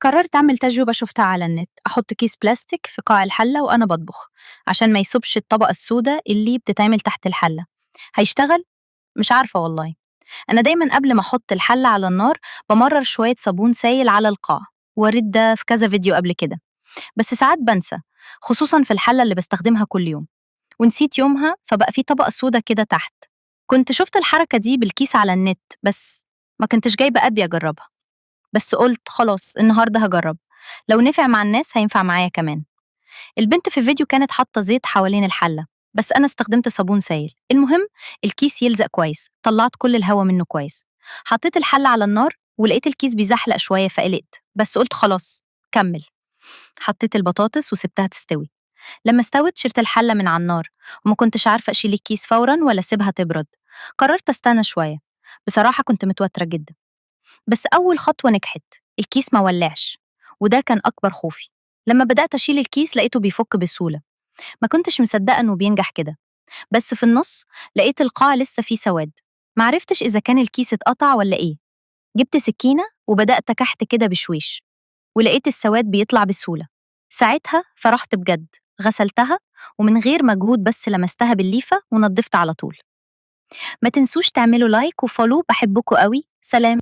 قررت أعمل تجربة شفتها على النت، أحط كيس بلاستيك في قاع الحلة وأنا بطبخ عشان ما يصبش الطبقة السوداء اللي بتتعمل تحت الحلة. هيشتغل؟ مش عارفة والله. أنا دايما قبل ما أحط الحلة على النار بمرر شوية صابون سايل على القاع، ووريت ده في كذا فيديو قبل كده، بس ساعات بنسى، خصوصا في الحلة اللي بستخدمها كل يوم، ونسيت يومها فبقى في طبقة سوداء كده تحت. كنت شفت الحركة دي بالكيس على النت بس ما كنتش جايبة أبي أجربها، بس قُلت خلاص النهارده هاجرّب، لو نفع مع الناس هينفع معايا كمان. البنت في الفيديو كانت حاطة زيت حوالين الحلة، بس أنا استخدمت صابون سايل. المهم الكيس يلزق كويس، طلّعت كل الهوا منه كويس. حطيت الحلة على النار ولقيت الكيس بيزحلق شوية فقلقت، بس قُلت خلاص كمّل. حطيت البطاطس وسِبتها تستوي. لمّا استوت شِلت الحلة من على النار، وما كنتش عارفة أشيل الكيس فورًا والّا أسيبها تبرد. قررت أستنى شوية، بصراحة كنت متوترة جدًا. بس أول خطوة نجحت، الكيس ما ولعش، وده كان أكبر خوفي. لما بدأت أشيل الكيس لقيته بيفك بسهولة، ما كنتش مصدقة إنه بينجح كده. بس في النص لقيت القاع لسه فيه سواد، معرفتش إذا كان الكيس اتقطع ولا إيه. جبت سكينة وبدأت أكحت كده بشويش، ولقيت السواد بيطلع بسهولة. ساعتها فرحت بجد، غسلتها ومن غير مجهود بس لمستها بالليفة ونضفت على طول. ما تنسوش تعملوا لايك وفولو، بحبكوا قوي، سلام.